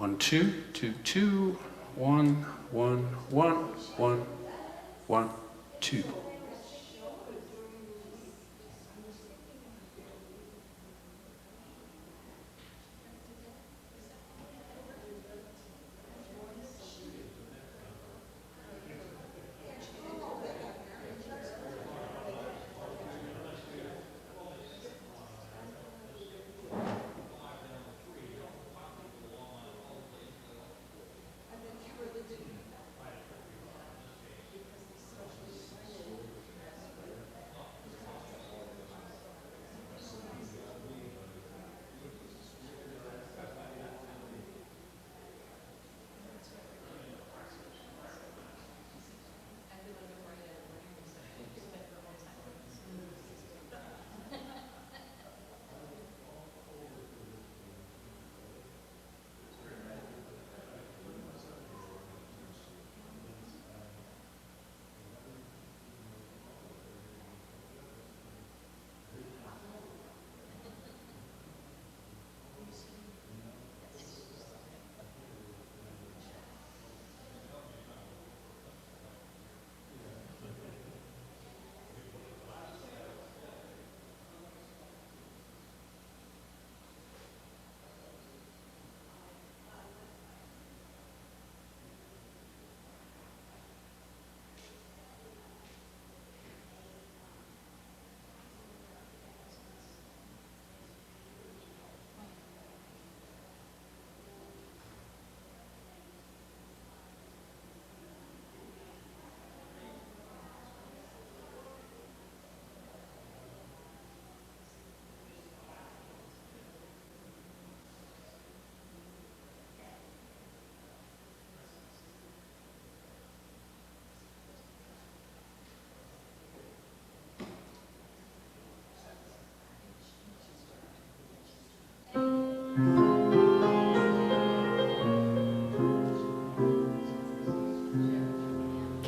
1, 2, 2, 2, 1, 1, 1, 1, 1, 2.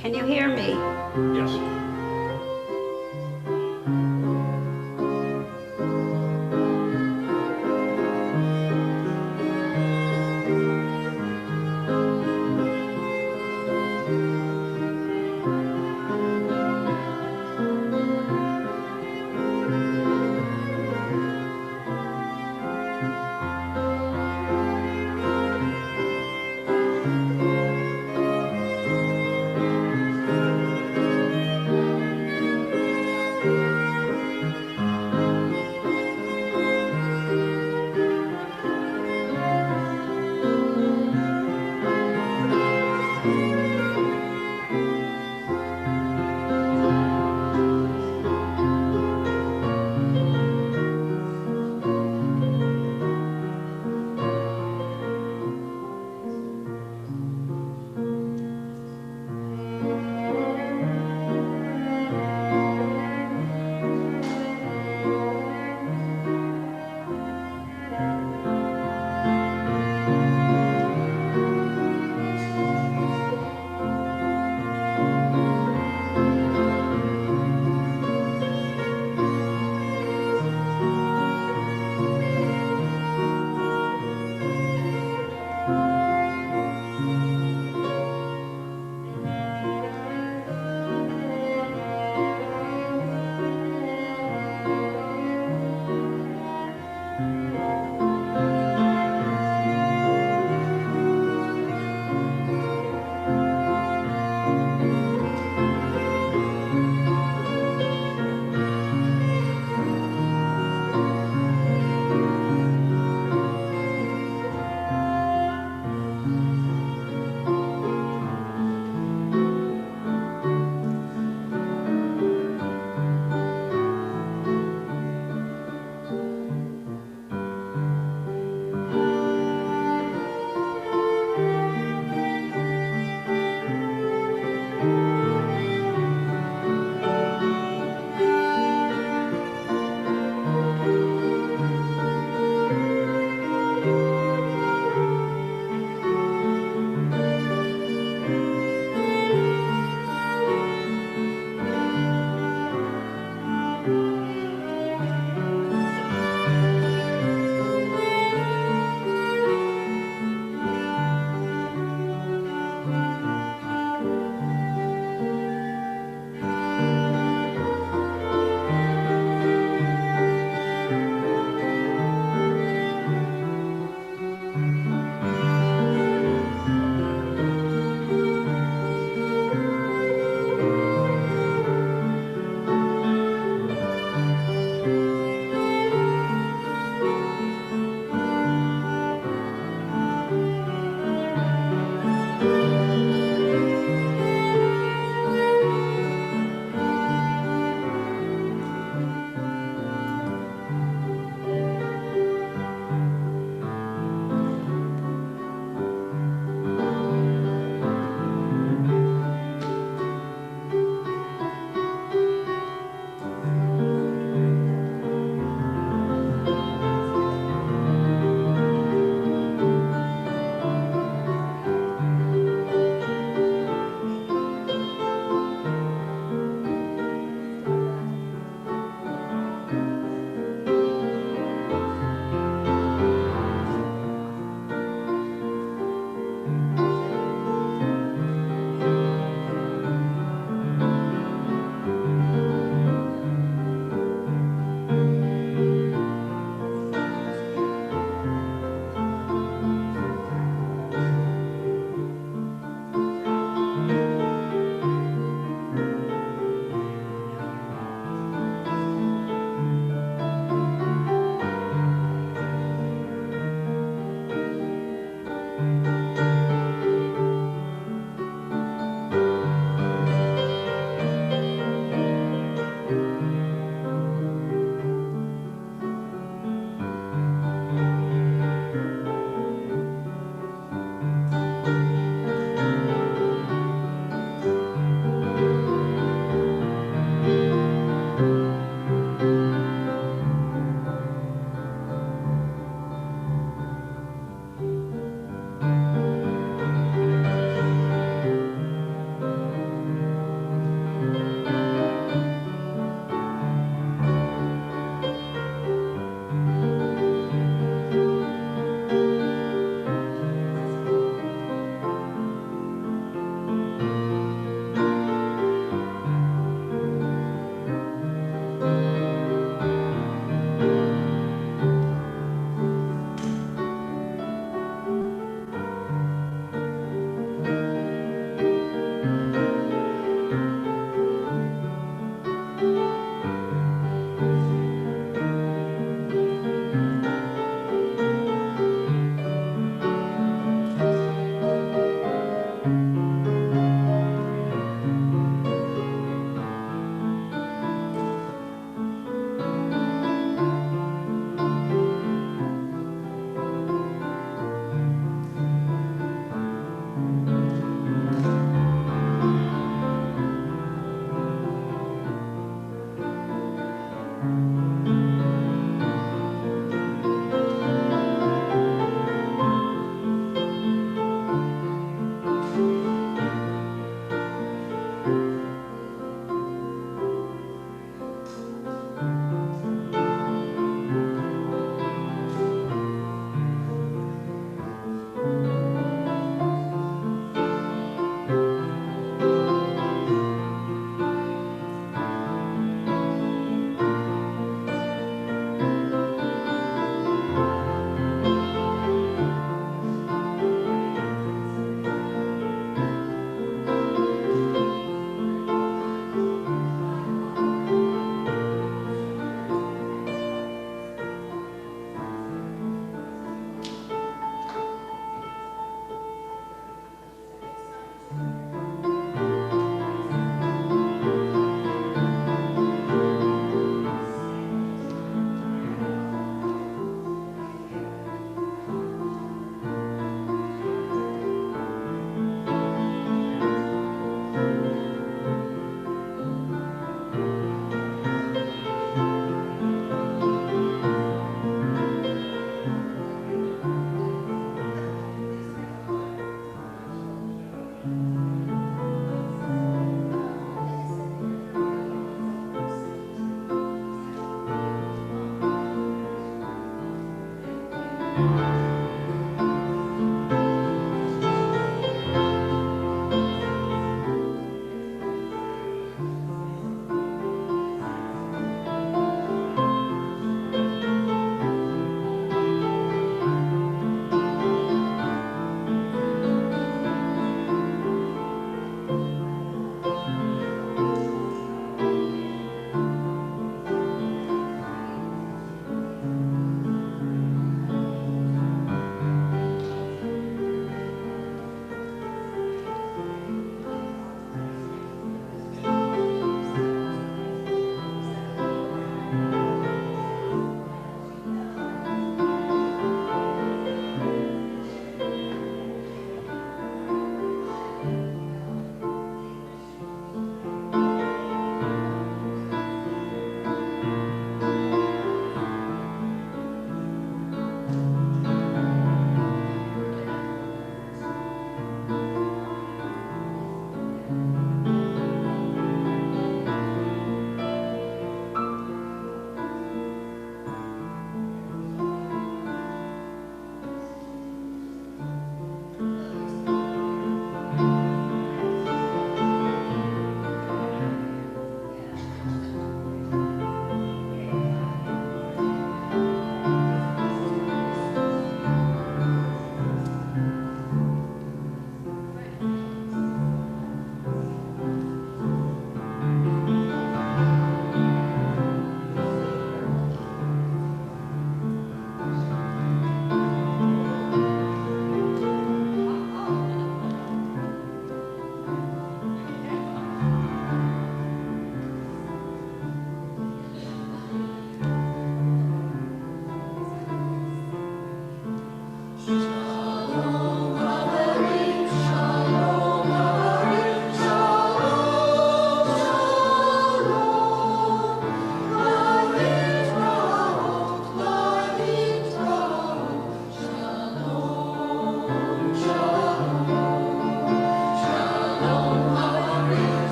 Can you hear me? Yes.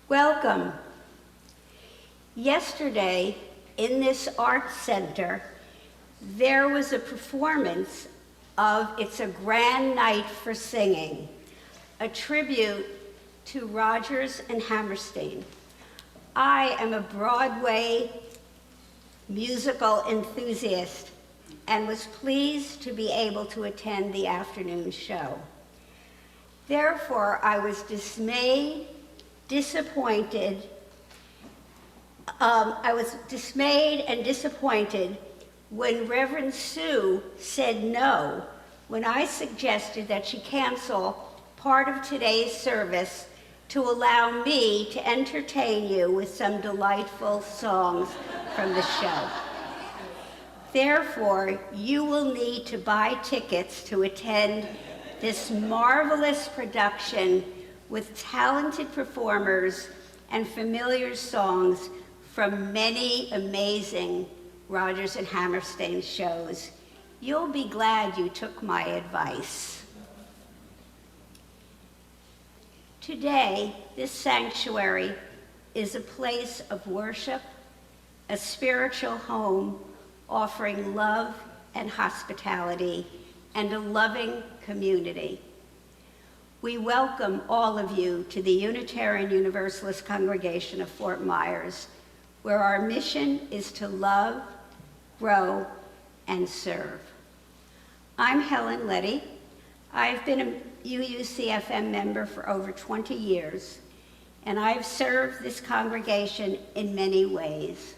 Welcome. Yesterday, in this art center, there was a performance of It's a Grand Night for Singing, a tribute to Rodgers and Hammerstein. I am a Broadway musical enthusiast and was pleased to be able to attend the afternoon show. Therefore, I was dismayed and disappointed when Reverend Sue said no when I suggested that she cancel part of today's service to allow me to entertain you with some delightful songs from the show. Therefore, you will need to buy tickets to attend this marvelous production with talented performers and familiar songs from many amazing Rodgers and Hammerstein shows. You'll be glad you took my advice. Today, this sanctuary is a place of worship, a spiritual home offering love and hospitality, and a loving community. We welcome all of you to the Unitarian Universalist Congregation of Fort Myers, where our mission is to love, grow, and serve. I'm Helen Leddy. I've been a UUCFM member for over 20 years, and I've served this congregation in many ways.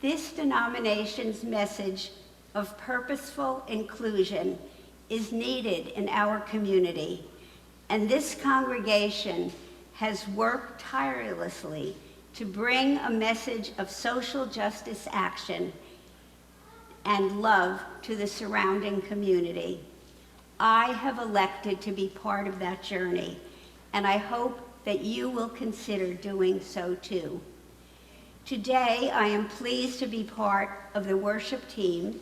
This denomination's message of purposeful inclusion is needed in our community, and this congregation has worked tirelessly to bring a message of social justice action and love to the surrounding community. I have elected to be part of that journey, and I hope that you will consider doing so too. Today, I am pleased to be part of the worship team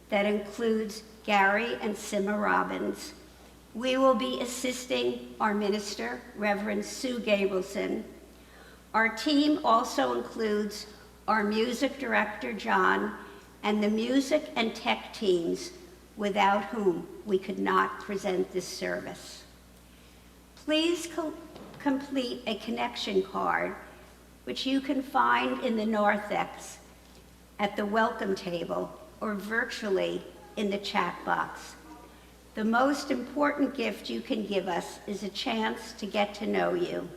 that includes Gary and Sima Robbins. We will be assisting our minister, Reverend Sue Gabrielson. Our team also includes our music director, John, and the music and tech teams, without whom we could not present this service. Please complete a connection card, which you can find in the narthex at the welcome table or virtually in the chat box. The most important gift you can give us is a chance to get to know you.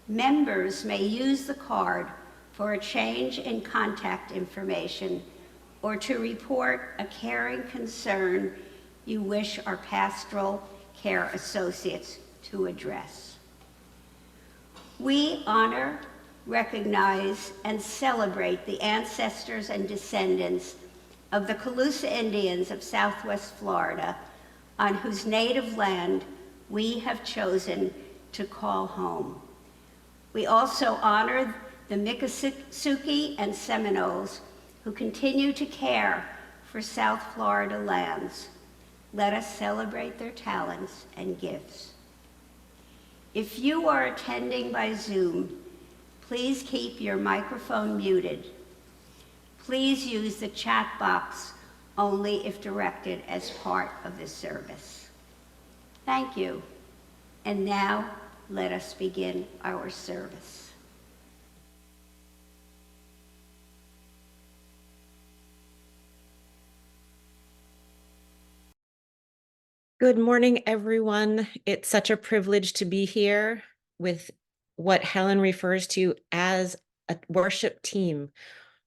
Members may use the card for a change in contact information or to report a caring concern you wish our pastoral care associates to address. We honor, recognize, and celebrate the ancestors and descendants of the Calusa Indians of Southwest Florida, on whose native land we have chosen to call home. We also honor the Miccosukee and Seminoles, who continue to care for South Florida lands. Let us celebrate their talents and gifts. If you are attending by Zoom, please keep your microphone muted. Please use the chat box only if directed as part of this service. Thank you. And now, let us begin our service. Good morning, everyone. It's such a privilege to be here with what Helen refers to as a worship team.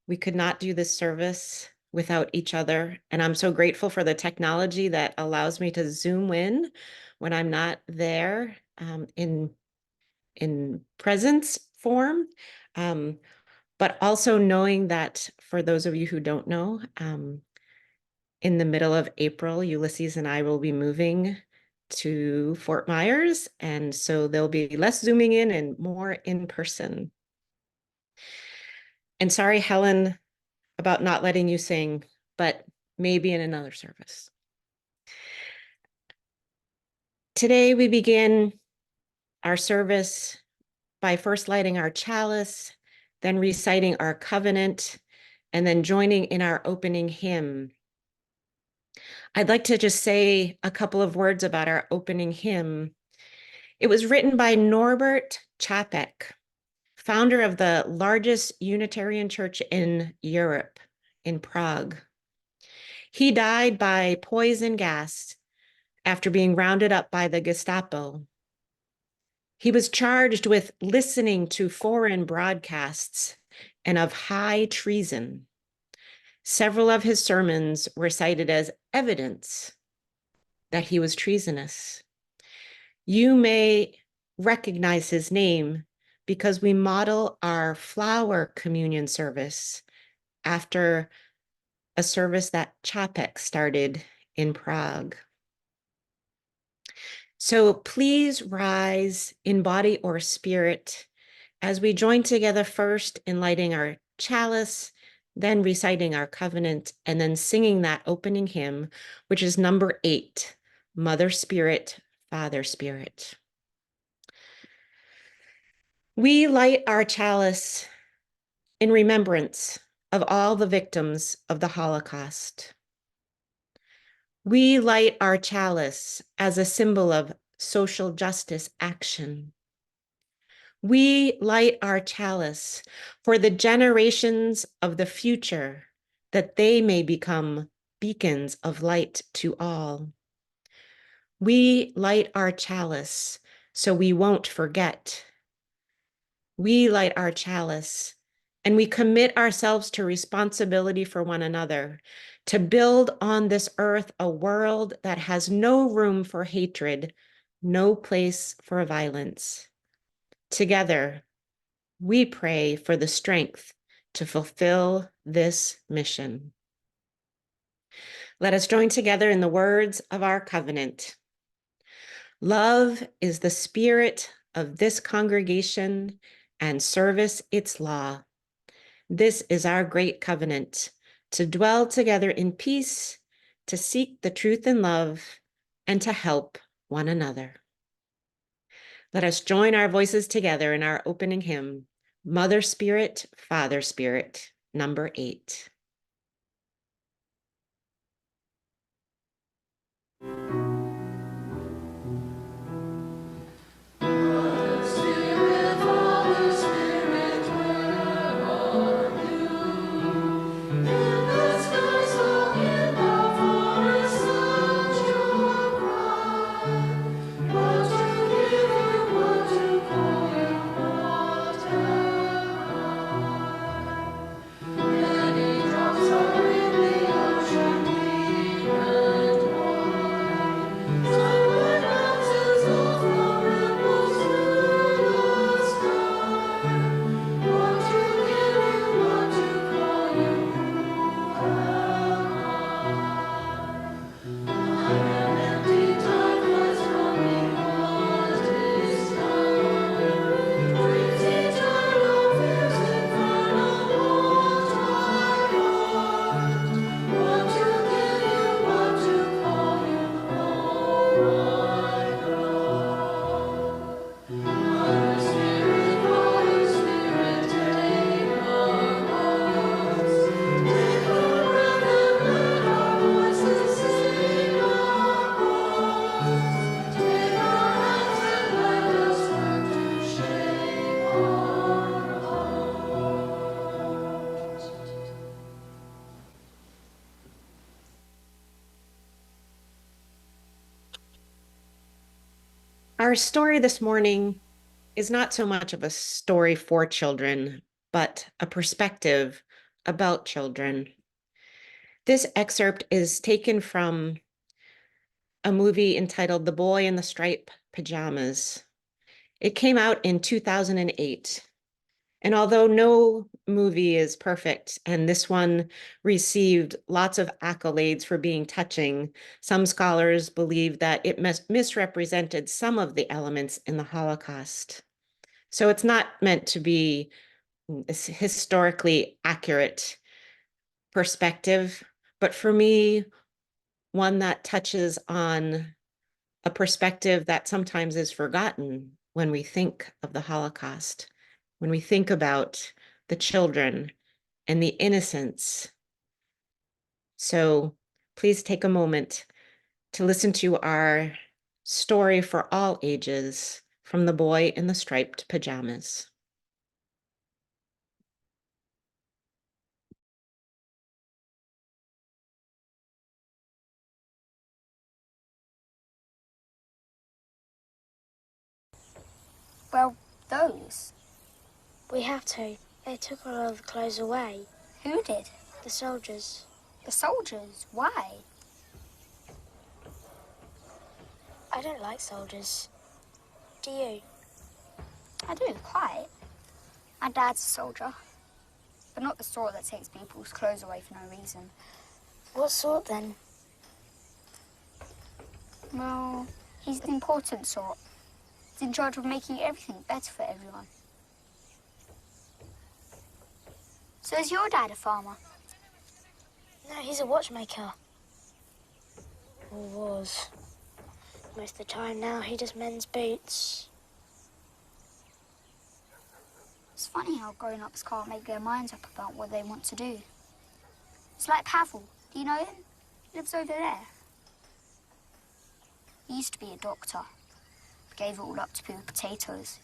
We could not do this service without each other, and I'm so grateful for the technology that allows me to Zoom in when I'm not there in presence form, but also knowing that for those of you who don't know, in the middle of April, Ulysses and I will be moving to Fort Myers, and so there'll be less Zooming in and more in person. And sorry, Helen, about not letting you sing, but maybe in another service. Today we begin our service by first lighting our chalice, then reciting our covenant, and then joining in our opening hymn. I'd like to just say a couple of words about our opening hymn. It was written by Norbert Čapek, founder of the largest Unitarian church in Europe, in Prague. He died by poison gas after being rounded up by the Gestapo. He was charged with listening to foreign broadcasts and of high treason. Several of his sermons were cited as evidence that he was treasonous. You may recognize his name because we model our flower communion service after a service that Čapek started in Prague. So please rise in body or spirit as we join together first in lighting our chalice, then reciting our covenant, and then singing that opening hymn, which is number 8, Mother Spirit, Father Spirit. We light our chalice in remembrance of all the victims of the Holocaust. We light our chalice as a symbol of social justice action. We light our chalice for the generations of the future, that they may become beacons of light to all. We light our chalice so we won't forget. We light our chalice and we commit ourselves to responsibility for one another, to build on this earth a world that has no room for hatred, no place for violence. Together, we pray for the strength to fulfill this mission. Let us join together in the words of our covenant. Love is the spirit of this congregation, and service its law. This is our great covenant, to dwell together in peace, to seek the truth in love, and to help one another. Let us join our voices together in our opening hymn, Mother Spirit, Father Spirit, number 8. Our story this morning is not so much of a story for children, but a perspective about children. This excerpt is taken from a movie entitled The Boy in the Striped Pajamas. It came out in 2008. And although no movie is perfect, and this one received lots of accolades for being touching, some scholars believe that it misrepresented some of the elements in the Holocaust. So it's not meant to be a historically accurate perspective, but for me, one that touches on a perspective that sometimes is forgotten when we think of the Holocaust, when we think about the children and the innocence. So please take a moment to listen to our story for all ages from The Boy in the Striped Pajamas. Well, those. We have to. They took all of the clothes away. Who did? The soldiers. The soldiers? Why? I don't like soldiers. Do you? I do, quite. My dad's a soldier. But not the sort that takes people's clothes away for no reason. What sort then? Well, he's the important sort. He's in charge of making everything better for everyone. So is your dad a farmer? No, he's a watchmaker. Or was. Most of the time now he just mends boots. It's funny how grown-ups can't make their minds up about what they want to do. It's like Pavel. Do you know him? He lives over there. He used to be a doctor, but gave it all up to peel potatoes.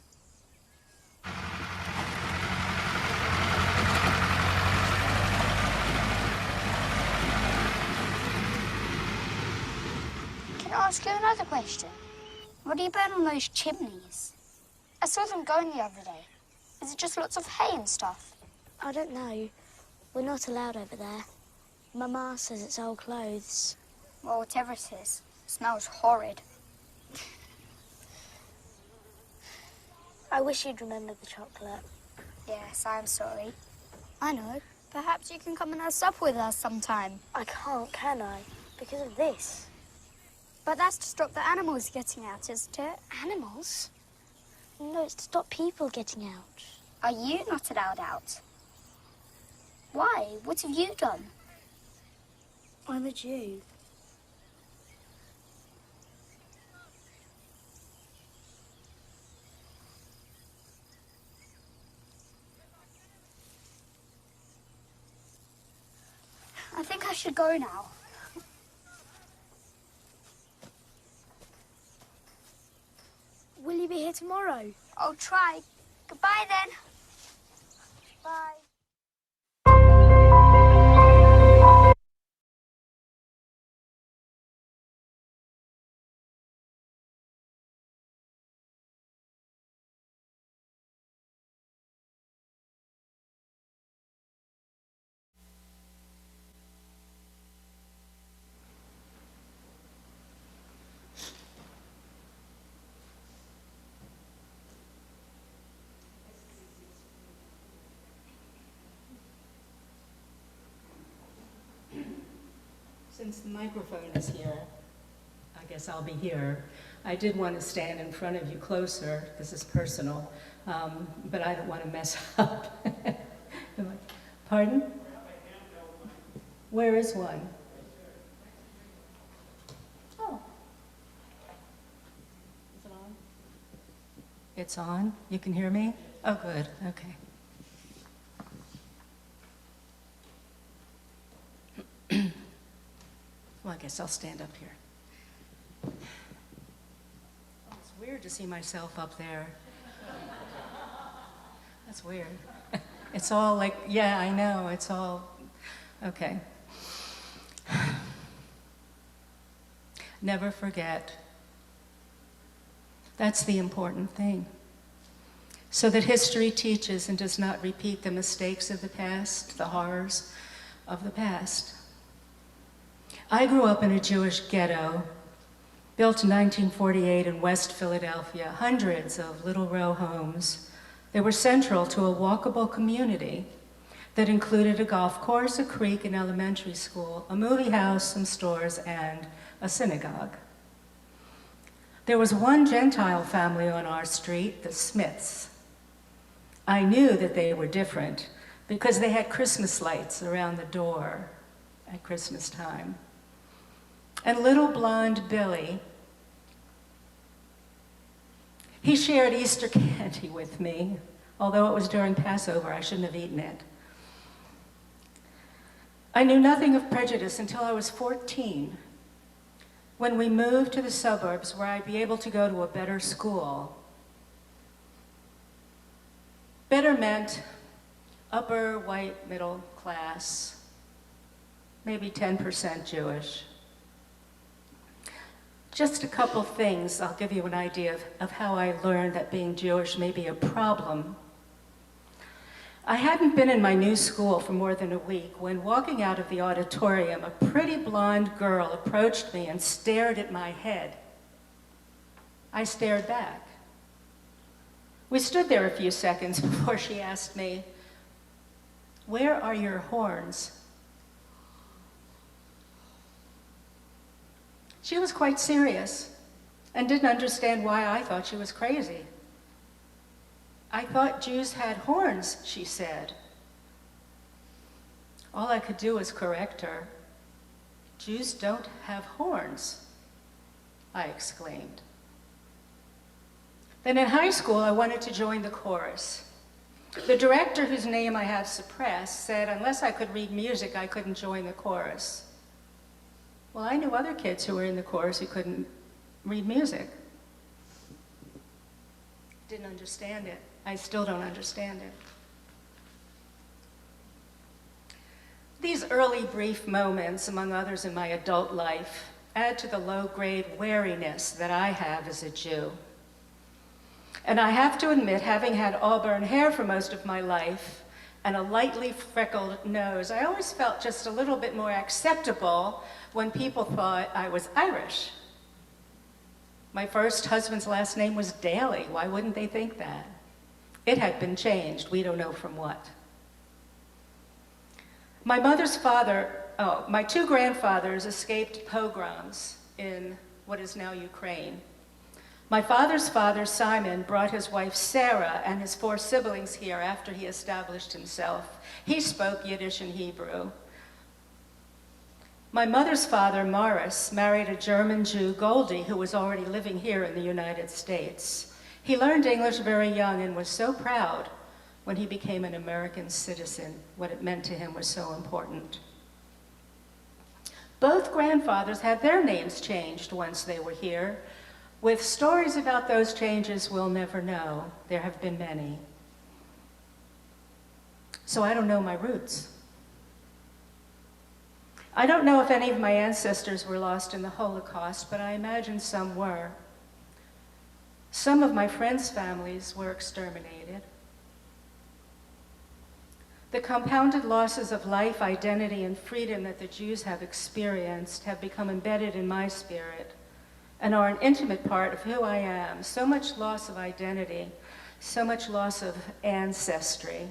Can I ask you another question? What do you burn on those chimneys? I saw them going the other day. Is it just lots of hay and stuff? I don't know. We're not allowed over there. Mama says it's old clothes. Well, whatever it is, it smells horrid. I wish you'd remember the chocolate. Yes, I'm sorry. I know. Perhaps you can come and have supper with us sometime. I can't, can I? Because of this. But that's to stop the animals getting out, isn't it? Animals? No, it's to stop people getting out. Are you not allowed out? Why? What have you done? I'm a Jew. I think I should go now. Will you be here tomorrow? I'll try. Goodbye then. Bye. Since the microphone is here, I guess I'll be here. I did want to stand in front of you closer. This is personal, but I don't want to mess up. Pardon? Where is one? Oh. Is it on? It's on? You can hear me? Oh, good. Okay. Well, I guess I'll stand up here. Oh, it's weird to see myself up there. That's weird. It's all like, yeah, I know, it's all, okay. Never forget. That's the important thing. So that history teaches and does not repeat the mistakes of the past, the horrors of the past. I grew up in a Jewish ghetto, built in 1948 in West Philadelphia, hundreds of little row homes. They were central to a walkable community that included a golf course, a creek, an elementary school, a movie house, some stores, and a synagogue. There was one Gentile family on our street, the Smiths. I knew that they were different because they had Christmas lights around the door at Christmas time. And little blonde Billy, he shared Easter candy with me, although it was during Passover, I shouldn't have eaten it. I knew nothing of prejudice until I was 14, when we moved to the suburbs where I'd be able to go to a better school. Better meant upper white middle class, maybe 10% Jewish. Just a couple things, I'll give you an idea of how I learned that being Jewish may be a problem. I hadn't been in my new school for more than a week when, walking out of the auditorium, a pretty blonde girl approached me and stared at my head. I stared back. We stood there a few seconds before she asked me, "Where are your horns?" She was quite serious and didn't understand why I thought she was crazy. "I thought Jews had horns," she said. All I could do was correct her. "Jews don't have horns," I exclaimed. Then in high school, I wanted to join the chorus. The director, whose name I have suppressed, said unless I could read music, I couldn't join the chorus. Well, I knew other kids who were in the chorus who couldn't read music. Didn't understand it. I still don't understand it. These early brief moments, among others in my adult life, add to the low-grade wariness that I have as a Jew. And I have to admit, having had auburn hair for most of my life, and a lightly freckled nose. I always felt just a little bit more acceptable when people thought I was Irish. My first husband's last name was Daly. Why wouldn't they think that? It had been changed. We don't know from what. My two grandfathers escaped pogroms in what is now Ukraine. My father's father, Simon, brought his wife Sarah and his 4 siblings here after he established himself. He spoke Yiddish and Hebrew. My mother's father, Morris, married a German Jew, Goldie, who was already living here in the United States. He learned English very young and was so proud when he became an American citizen. What it meant to him was so important. Both grandfathers had their names changed once they were here. With stories about those changes we'll never know. There have been many. So I don't know my roots. I don't know if any of my ancestors were lost in the Holocaust, but I imagine some were. Some of my friends' families were exterminated. The compounded losses of life, identity, and freedom that the Jews have experienced have become embedded in my spirit and are an intimate part of who I am. So much loss of identity, so much loss of ancestry.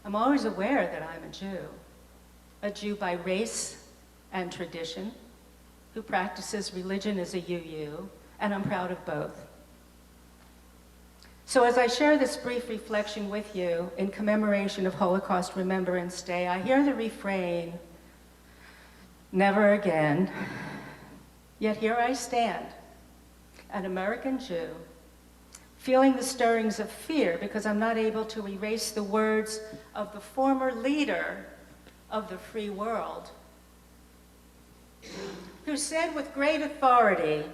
I'm always aware that I'm a Jew by race and tradition, who practices religion as a UU, and I'm proud of both. So as I share this brief reflection with you in commemoration of Holocaust Remembrance Day, I hear the refrain, "Never again." Yet here I stand, an American Jew, feeling the stirrings of fear because I'm not able to erase the words of the former leader of the free world, who said with great authority,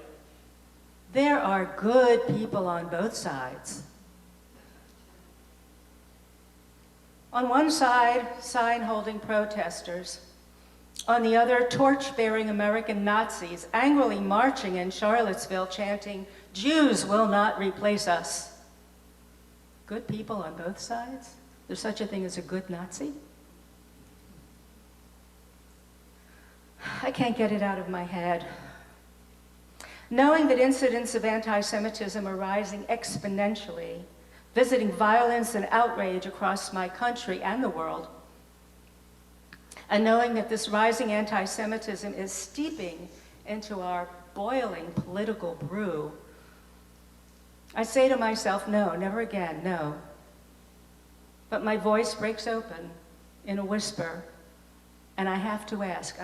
"There are good people on both sides." On one side, sign-holding protesters. On the other, torch-bearing American Nazis angrily marching in Charlottesville chanting, "Jews will not replace us." Good people on both sides? There's such a thing as a good Nazi? I can't get it out of my head. Knowing that incidents of anti-Semitism are rising exponentially, visiting violence and outrage across my country and the world, and knowing that this rising anti-Semitism is steeping into our boiling political brew, I say to myself, no, never again, no. But my voice breaks open in a whisper, and I have to ask,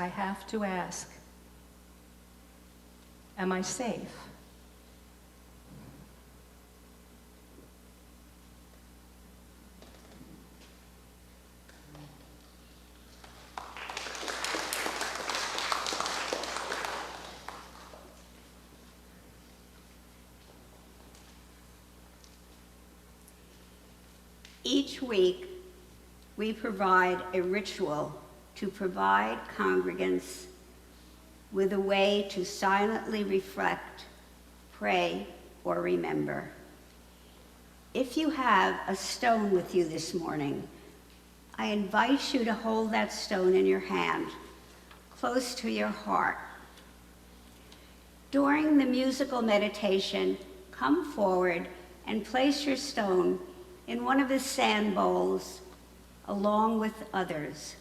am I safe? Each week, we provide a ritual to provide congregants with a way to silently reflect, pray, or remember. If you have a stone with you this morning, I invite you to hold that stone in your hand, close to your heart. During the musical meditation, come forward and place your stone in one of the sand bowls along with others.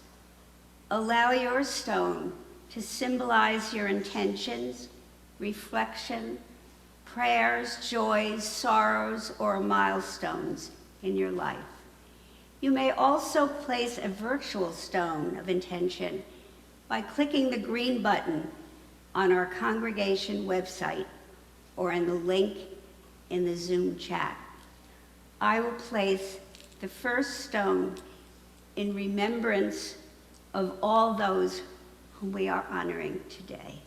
Allow your stone to symbolize your intentions, reflection, prayers, joys, sorrows, or milestones in your life. You may also place a virtual stone of intention by clicking the green button on our congregation website or in the link in the Zoom chat. I will place the first stone in remembrance of all those whom we are honoring today.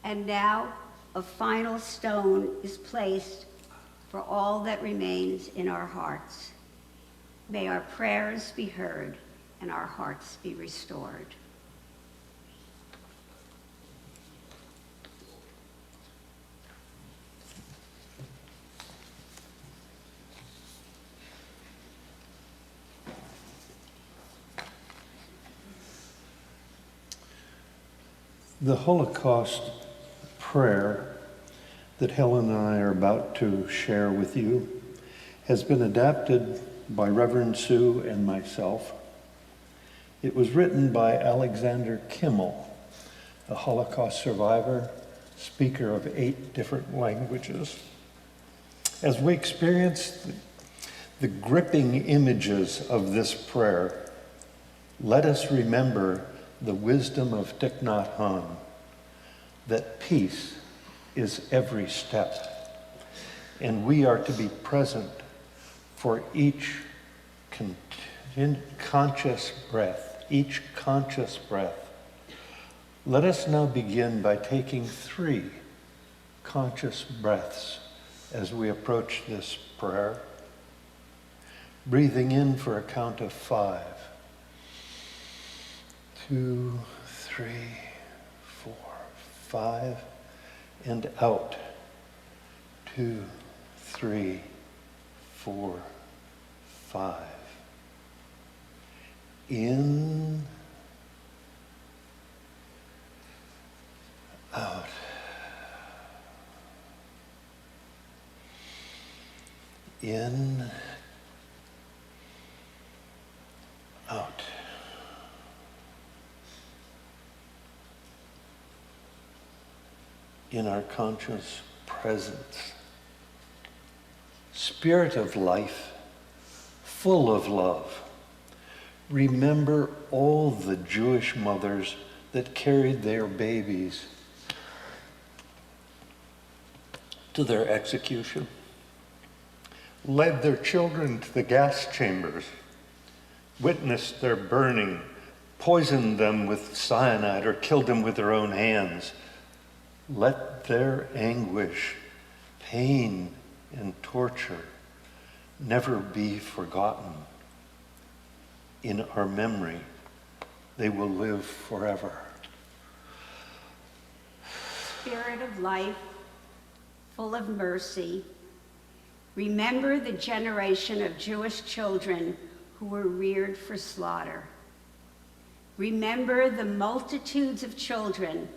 And now a final stone is placed for all that remains in our hearts. May our prayers be heard and our hearts be restored. The Holocaust prayer that Helen and I are about to share with you has been adapted by Reverend Sue and myself. It was written by Alexander Kimel, a Holocaust survivor, speaker of 8 different languages. As we experience the gripping images of this prayer, let us remember the wisdom of Thich Nhat Hanh, that peace is every step, and we are to be present for each conscious breath, each conscious breath. Let us now begin by taking 3 conscious breaths as we approach this prayer, breathing in for a count of 5. 2, 3, 4, 5, and out. 2, 3, 4, 5. In, out. In, out. In our conscious presence. Spirit of life, full of love, remember all the Jewish mothers that carried their babies to their execution, led their children to the gas chambers, witnessed their burning, poisoned them with cyanide, or killed them with their own hands. Let their anguish, pain, and torture never be forgotten. In our memory, they will live forever. Spirit of life, full of mercy, remember the generation of Jewish children who were reared for slaughter. Remember the multitudes of children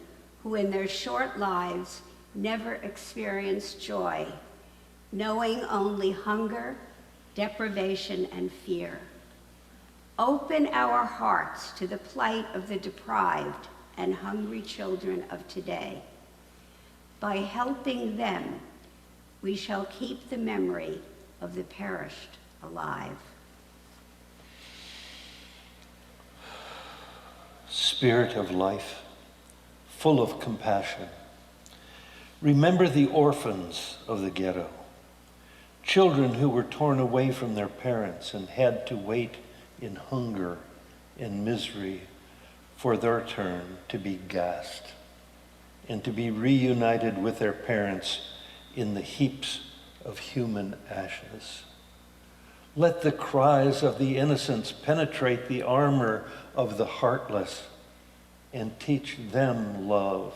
who in their short lives never experienced joy, knowing only hunger, deprivation, and fear. Open our hearts to the plight of the deprived and hungry children of today. By helping them, we shall keep the memory of the perished alive. Spirit of life, full of compassion, remember the orphans of the ghetto, children who were torn away from their parents and had to wait in hunger and misery for their turn to be gassed and to be reunited with their parents in the heaps of human ashes. Let the cries of the innocents penetrate the armor of the heartless and teach them love,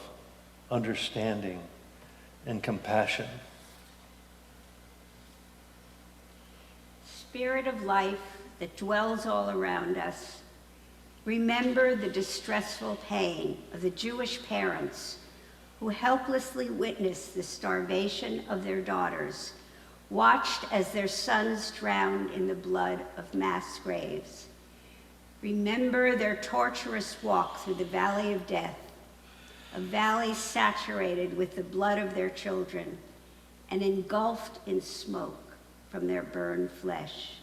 understanding, and compassion. Spirit of life that dwells all around us, remember the distressful pain of the Jewish parents who helplessly witnessed the starvation of their daughters, watched as their sons drowned in the blood of mass graves. Remember their torturous walk through the valley of death, a valley saturated with the blood of their children and engulfed in smoke from their burned flesh.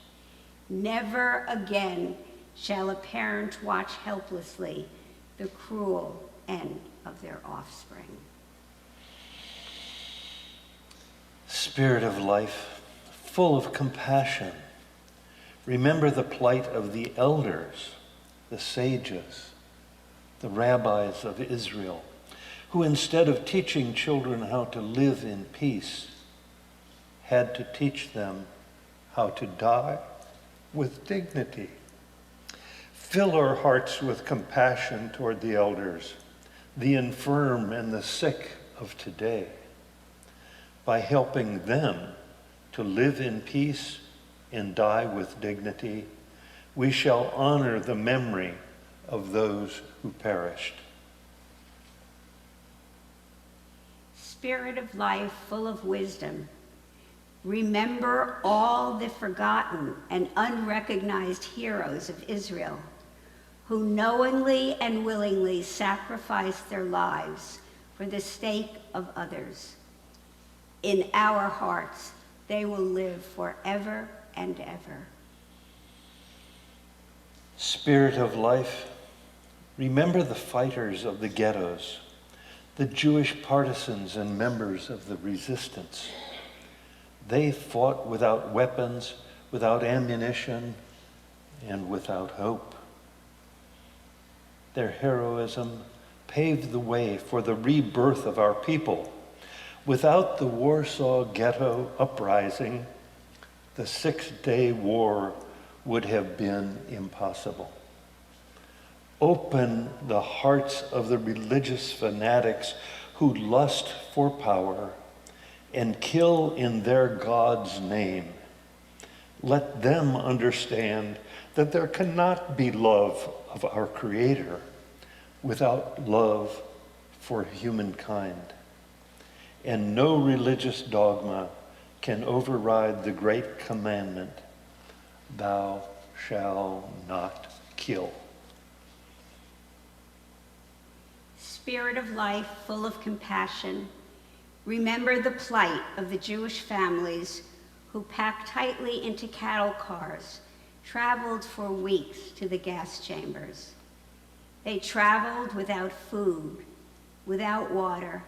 Never again shall a parent watch helplessly the cruel end of their offspring. Spirit of life, full of compassion, remember the plight of the elders, the sages, the rabbis of Israel, who instead of teaching children how to live in peace, had to teach them how to die with dignity. Fill our hearts with compassion toward the elders, the infirm and the sick of today, by helping them to live in peace and die with dignity. We shall honor the memory of those who perished. Spirit of life, full of wisdom, remember all the forgotten and unrecognized heroes of Israel, who knowingly and willingly sacrificed their lives for the sake of others. In our hearts, they will live forever and ever. Spirit of life, remember the fighters of the ghettos, the Jewish partisans and members of the resistance. They fought without weapons, without ammunition, and without hope. Their heroism paved the way for the rebirth of our people. Without the Warsaw Ghetto uprising, the Six-Day War would have been impossible. Open the hearts of the religious fanatics who lust for power and kill in their God's name. Let them understand that there cannot be love of our Creator without love for humankind. And no religious dogma can override the great commandment, thou shalt not kill. Spirit of life, full of compassion, remember the plight of the Jewish families who packed tightly into cattle cars, traveled for weeks to the gas chambers. They traveled without food, without water,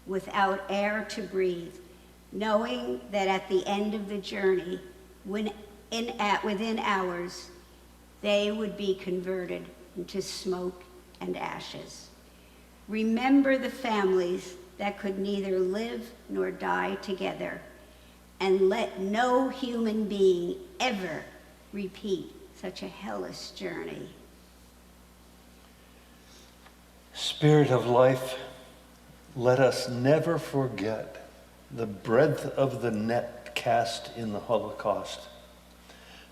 without air to breathe, knowing that at the end of the journey, within hours, they would be converted into smoke and ashes. Remember the families that could neither live nor die together, and let no human being ever repeat such a hellish journey. Spirit of life, let us never forget the breadth of the net cast in the Holocaust.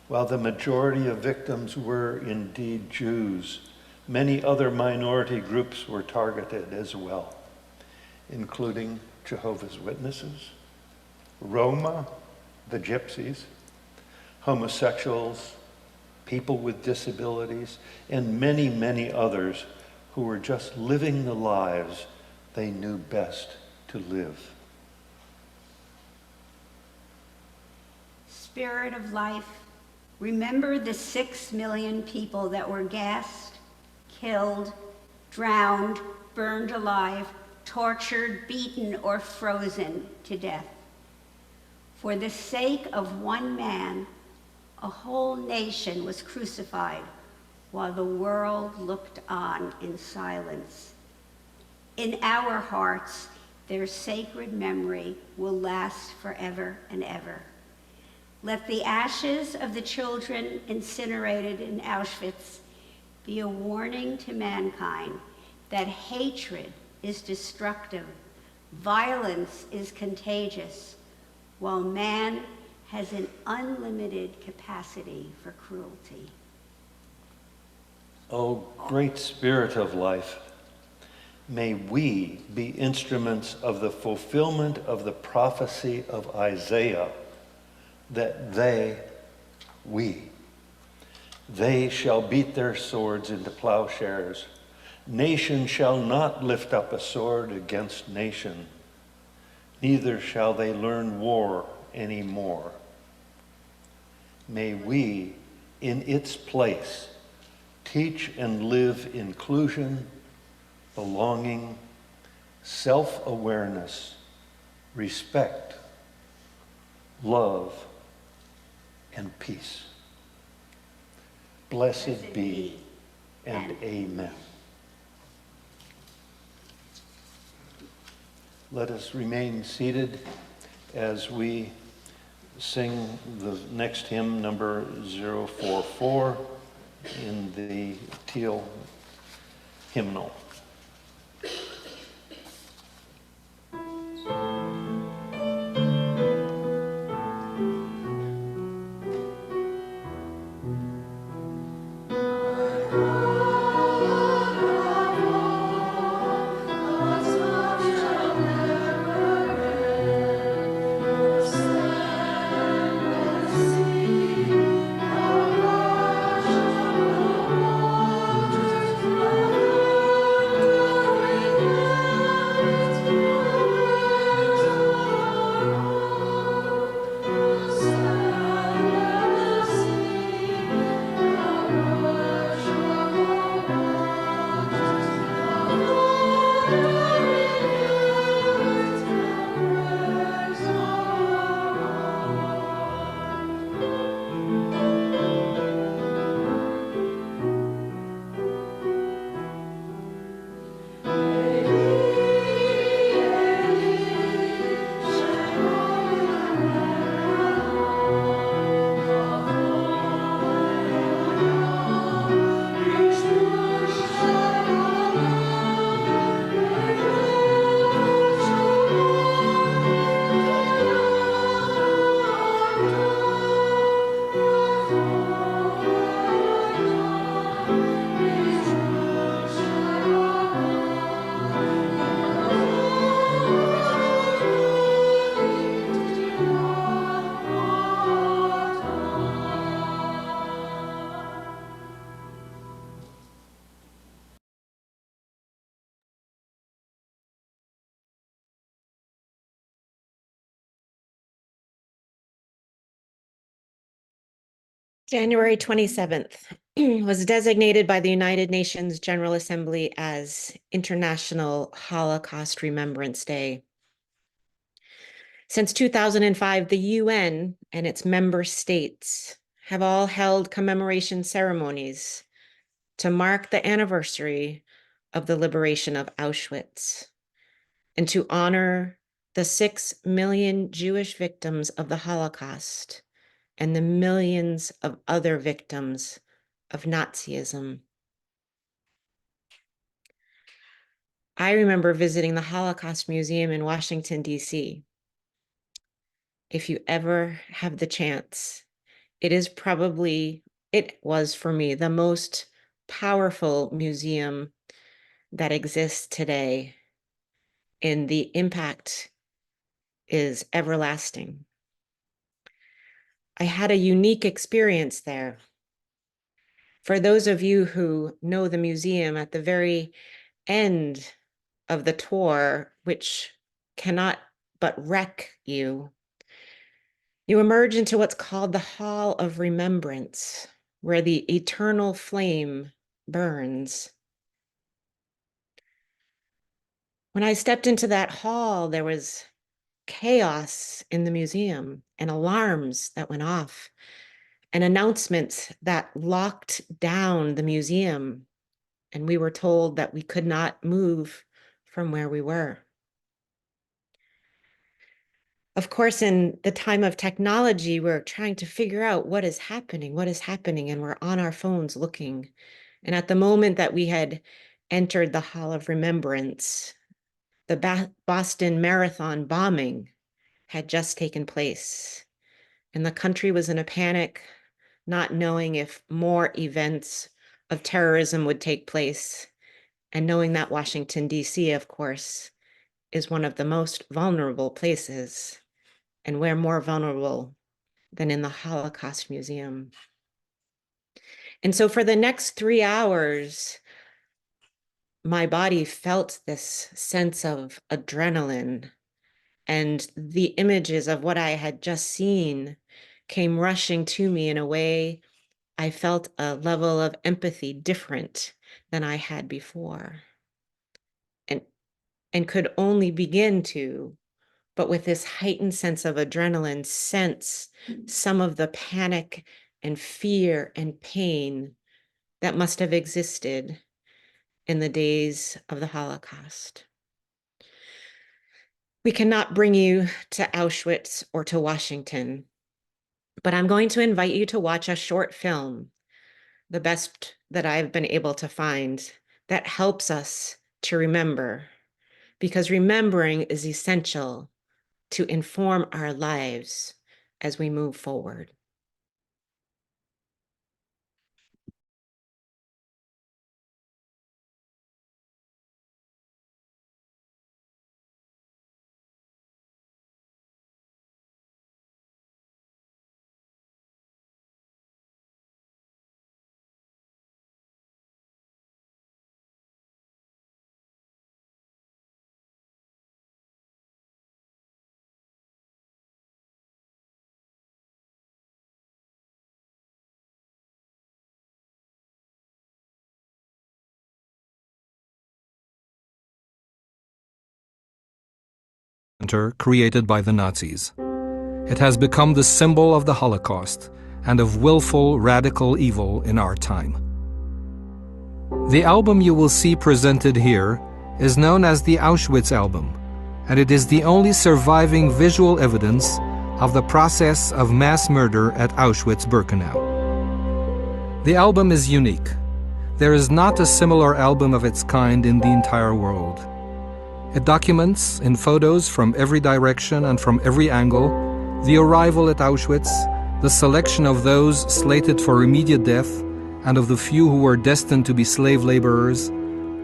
While the majority of victims were indeed Jews, many other minority groups were targeted as well, including Jehovah's Witnesses, Roma, the Gypsies, homosexuals, people with disabilities, and many, many others who were just living the lives they knew best to live. Spirit of life, remember the 6 million people that were gassed, killed, drowned, burned alive, tortured, beaten, or frozen to death. For the sake of one man, a whole nation was crucified while the world looked on in silence. In our hearts, their sacred memory will last forever and ever. Let the ashes of the children incinerated in Auschwitz be a warning to mankind that hatred is destructive, violence is contagious, while man has an unlimited capacity for cruelty. O great Spirit of life, may we be instruments of the fulfillment of the prophecy of Isaiah that they shall beat their swords into plowshares. Nation shall not lift up a sword against nation, neither shall they learn war anymore. May we, in its place, teach and live inclusion, belonging, self-awareness, respect, love, and peace. Blessed be and amen. let us remain seated as we sing the next hymn, number 044, in the teal hymnal. January 27th was designated by the United Nations General Assembly as International Holocaust Remembrance Day. Since 2005, the UN and its member states have all held commemoration ceremonies to mark the anniversary of the liberation of Auschwitz and to honor the 6 million Jewish victims of the Holocaust and the millions of other victims of Nazism. I remember visiting the Holocaust Museum in Washington, D.C. If you ever have the chance, it was for me, the most powerful museum that exists today, and the impact is everlasting. I had a unique experience there. For those of you who know the museum, at the very end of the tour, which cannot but wreck you, you emerge into what's called the Hall of Remembrance, where the eternal flame burns. When I stepped into that hall, there was chaos in the museum and alarms that went off and announcements that locked down the museum. And we were told that we could not move from where we were. Of course, in the time of technology, we're trying to figure out what is happening, and we're on our phones looking. And at the moment that we had entered the Hall of Remembrance, the Boston Marathon bombing had just taken place, and the country was in a panic, not knowing if more events of terrorism would take place, and knowing that Washington, D.C., of course, is one of the most vulnerable places, and we're more vulnerable than in the Holocaust Museum. And so for the next 3 hours, my body felt this sense of adrenaline, and the images of what I had just seen came rushing to me in a way I felt a level of empathy different than I had before, and could only begin to, but with this heightened sense of adrenaline, sense some of the panic and fear and pain that must have existed in the days of the Holocaust. We cannot bring you to Auschwitz or to Washington, but I'm going to invite you to watch a short film, the best that I've been able to find, that helps us to remember, because remembering is essential to inform our lives as we move forward. Created by the Nazis. It has become the symbol of the Holocaust and of willful, radical evil in our time. The album you will see presented here is known as the Auschwitz album, and it is the only surviving visual evidence of the process of mass murder at Auschwitz-Birkenau. The album is unique. There is not a similar album of its kind in the entire world. It documents, in photos from every direction and from every angle, the arrival at Auschwitz, the selection of those slated for immediate death and of the few who were destined to be slave laborers,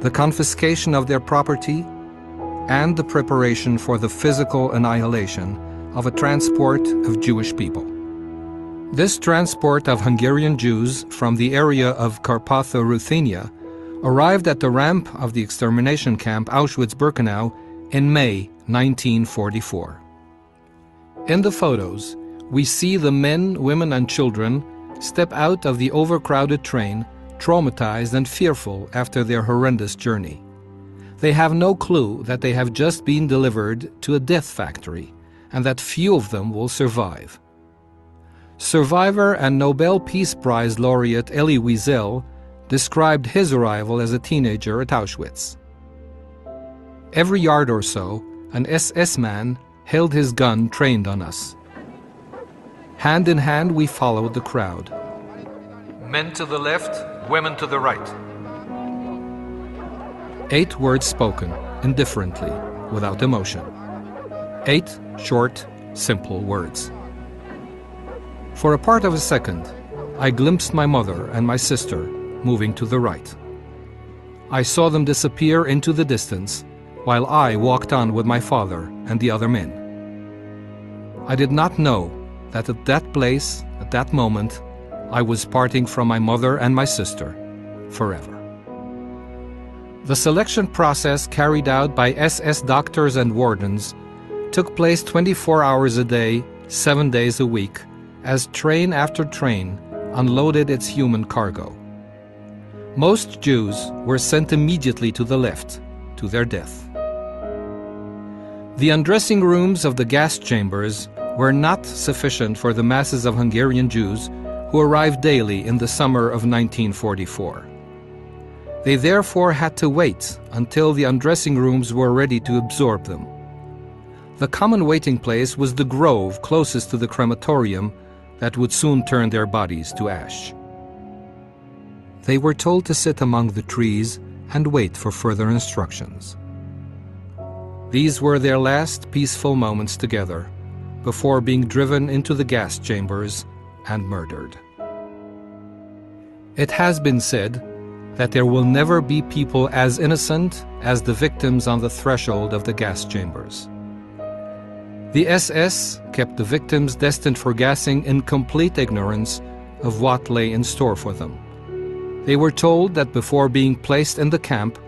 the confiscation of their property, and the preparation for the physical annihilation of a transport of Jewish people. This transport of Hungarian Jews from the area of Carpatho-Ruthenia arrived at the ramp of the extermination camp Auschwitz-Birkenau in May 1944. In the photos, we see the men, women, and children step out of the overcrowded train, traumatized and fearful after their horrendous journey. They have no clue that they have just been delivered to a death factory and that few of them will survive. Survivor and Nobel Peace Prize laureate Elie Wiesel described his arrival as a teenager at Auschwitz. Every yard or so, an SS man held his gun trained on us. Hand in hand, we followed the crowd. Men to the left, women to the right. 8 words spoken, indifferently, without emotion. 8 short, simple words. For a part of a second, I glimpsed my mother and my sister moving to the right. I saw them disappear into the distance while I walked on with my father and the other men. I did not know that at that place, at that moment, I was parting from my mother and my sister forever. The selection process carried out by SS doctors and wardens took place 24 hours a day, 7 days a week, as train after train unloaded its human cargo. Most Jews were sent immediately to the left, to their death. The undressing rooms of the gas chambers were not sufficient for the masses of Hungarian Jews who arrived daily in the summer of 1944. They therefore had to wait until the undressing rooms were ready to absorb them. The common waiting place was the grove closest to the crematorium that would soon turn their bodies to ash. They were told to sit among the trees and wait for further instructions. These were their last peaceful moments together before being driven into the gas chambers and murdered. It has been said that there will never be people as innocent as the victims on the threshold of the gas chambers. The SS kept the victims destined for gassing in complete ignorance of what lay in store for them. They were told that before being placed in the camp,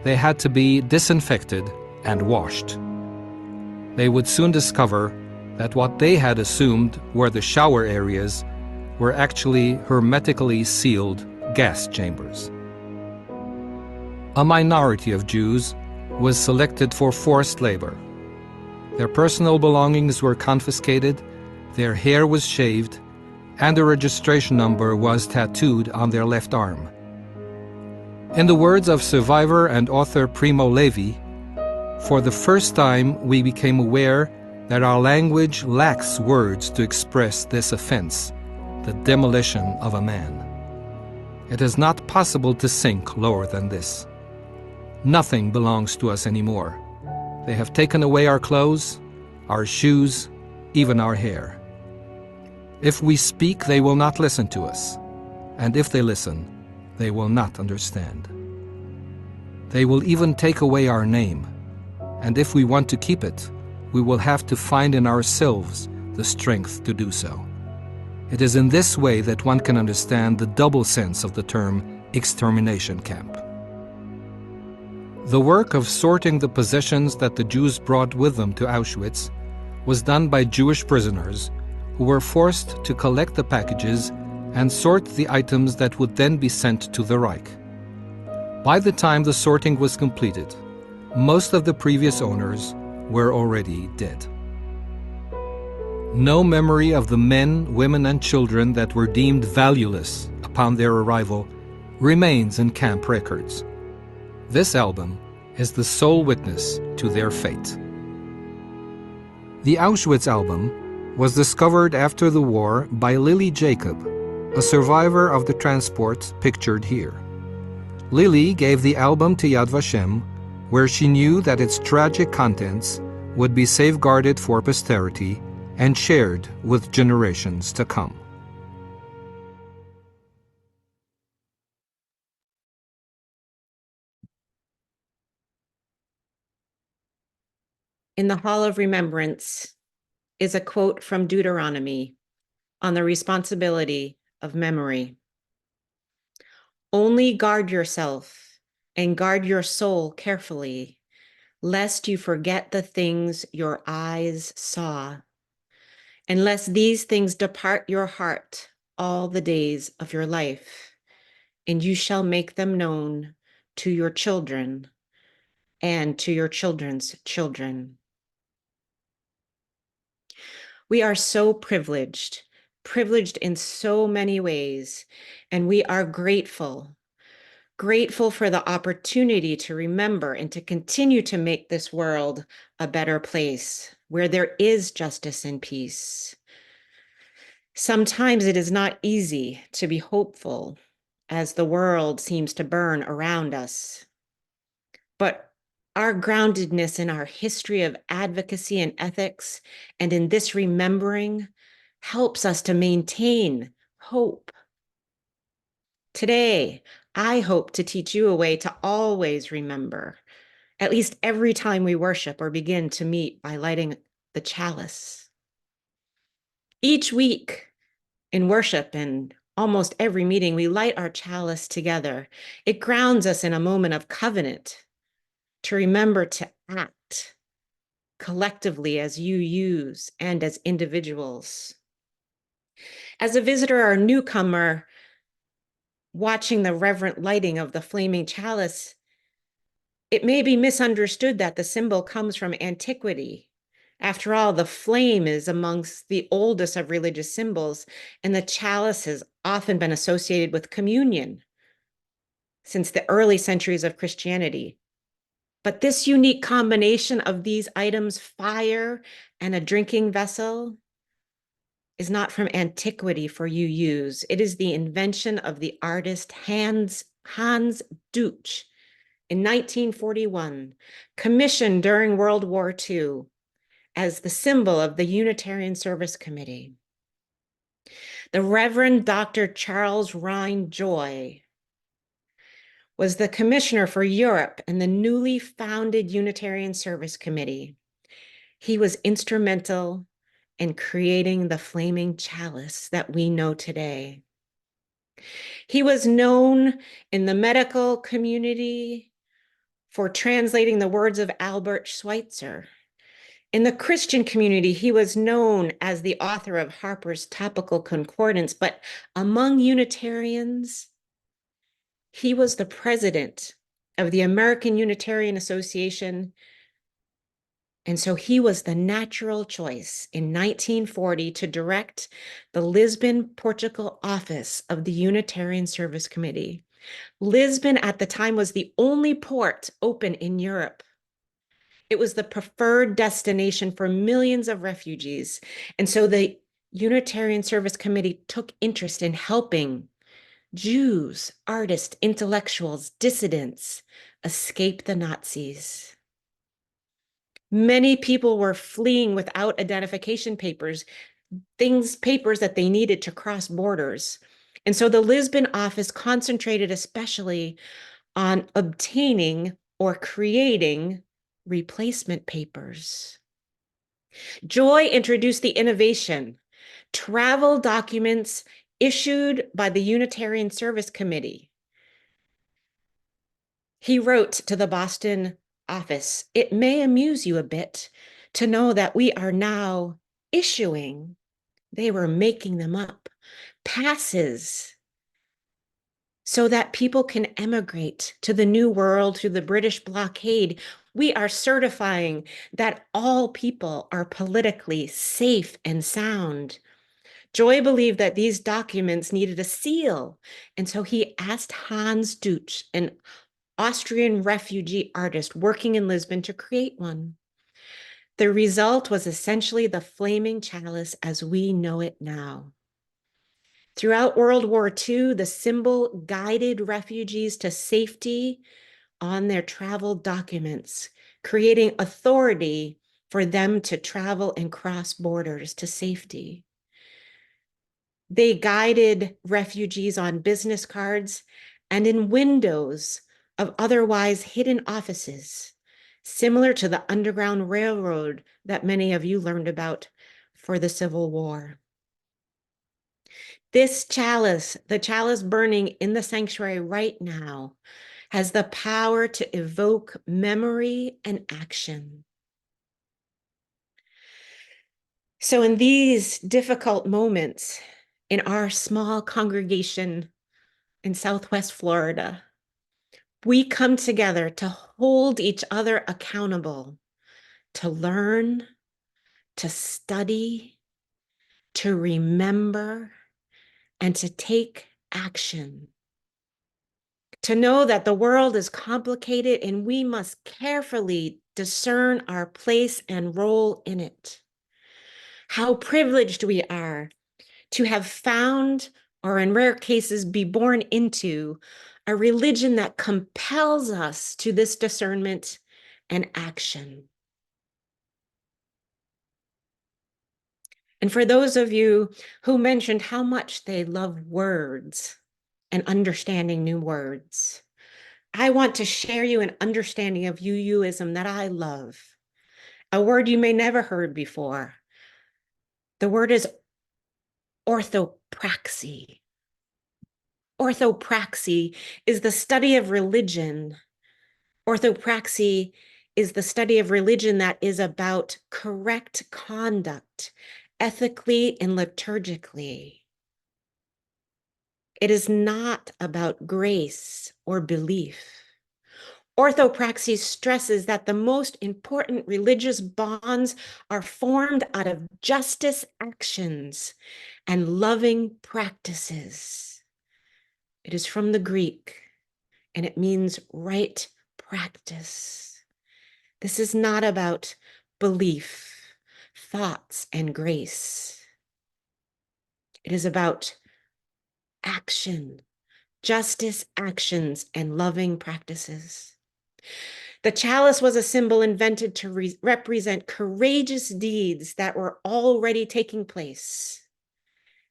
they had to be disinfected and washed. They would soon discover that what they had assumed were the shower areas were actually hermetically sealed gas chambers. A minority of Jews was selected for forced labor. Their personal belongings were confiscated, their hair was shaved, and a registration number was tattooed on their left arm. In the words of survivor and author Primo Levi, For the first time, we became aware that our language lacks words to express this offense, the demolition of a man. It is not possible to sink lower than this. Nothing belongs to us anymore. They have taken away our clothes, our shoes, even our hair. If we speak, they will not listen to us, and if they listen, they will not understand. They will even take away our name, and if we want to keep it, we will have to find in ourselves the strength to do so. It is in this way that one can understand the double sense of the term extermination camp. The work of sorting the possessions that the Jews brought with them to Auschwitz was done by Jewish prisoners who were forced to collect the packages and sort the items that would then be sent to the Reich. By the time the sorting was completed, most of the previous owners were already dead. No memory of the men, women, and children that were deemed valueless upon their arrival remains in camp records. This album is the sole witness to their fate. The Auschwitz album was discovered after the war by Lily Jacob, a survivor of the transport pictured here. Lily gave the album to Yad Vashem, where she knew that its tragic contents would be safeguarded for posterity and shared with generations to come. In the Hall of Remembrance is a quote from Deuteronomy on the responsibility of memory. Only guard yourself and guard your soul carefully, lest you forget the things your eyes saw, and lest these things depart your heart all the days of your life, and you shall make them known to your children and to your children's children. We are so privileged in so many ways, and we are grateful for the opportunity to remember and to continue to make this world a better place where there is justice and peace. Sometimes it is not easy to be hopeful as the world seems to burn around us. But our groundedness in our history of advocacy and ethics and in this remembering helps us to maintain hope. Today, I hope to teach you a way to always remember, at least every time we worship or begin to meet by lighting the chalice. Each week in worship and almost every meeting, we light our chalice together. It grounds us in a moment of covenant to remember to act collectively as UUs and as individuals. As a visitor or newcomer, watching the reverent lighting of the flaming chalice, it may be misunderstood that the symbol comes from antiquity. After all, the flame is amongst the oldest of religious symbols, and the chalice has often been associated with communion since the early centuries of Christianity. But this unique combination of these items, fire and a drinking vessel, is not from antiquity for UUs. It is the invention of the artist Hans Duch in 1941, commissioned during World War II as the symbol of the Unitarian Service Committee. The Reverend Dr. Charles Rhine Joy was the commissioner for Europe in the newly founded Unitarian Service Committee. He was instrumental in creating the flaming chalice that we know today. He was known in the medical community for translating the words of Albert Schweitzer. In the Christian community, he was known as the author of Harper's Topical Concordance, but among Unitarians, he was the president of the American Unitarian Association, and so he was the natural choice in 1940 to direct the Lisbon, Portugal office of the Unitarian Service Committee. Lisbon at the time was the only port open in Europe. It was the preferred destination for millions of refugees. And so the Unitarian Service Committee took interest in helping Jews, artists, intellectuals, dissidents escape the Nazis. Many people were fleeing without identification papers, papers that they needed to cross borders. And so the Lisbon office concentrated especially on obtaining or creating replacement papers. Joy introduced the innovation, travel documents issued by the Unitarian Service Committee. He wrote to the Boston office, "It may amuse you a bit to know that we are now issuing," they were making them up, "passes so that people can emigrate to the New World through the British blockade. We are certifying that all people are politically safe and sound." Joy believed that these documents needed a seal, and so he asked Hans Deutsch, an Austrian refugee artist working in Lisbon, to create one. The result was essentially the flaming chalice as we know it now. Throughout World War II, the symbol guided refugees to safety on their travel documents, creating authority for them to travel and cross borders to safety. They guided refugees on business cards and in windows of otherwise hidden offices, similar to the Underground Railroad that many of you learned about for the Civil War. This chalice, the chalice burning in the sanctuary right now, has the power to evoke memory and action. So in these difficult moments in our small congregation in Southwest Florida, we come together to hold each other accountable, to learn, to study, to remember, and to take action. To know that the world is complicated and we must carefully discern our place and role in it. How privileged we are to have found, or in rare cases, be born into, a religion that compels us to this discernment and action. And for those of you who mentioned how much they love words and understanding new words, I want to share you an understanding of UUism that I love, a word you may never heard before. The word is orthopraxy. Orthopraxy is the study of religion. Orthopraxy is the study of religion that is about correct conduct, ethically and liturgically. It is not about grace or belief. Orthopraxy stresses that the most important religious bonds are formed out of justice actions and loving practices. It is from the Greek, and it means right practice. This is not about belief, thoughts, and grace. It is about action, justice actions, and loving practices. The chalice was a symbol invented to represent courageous deeds that were already taking place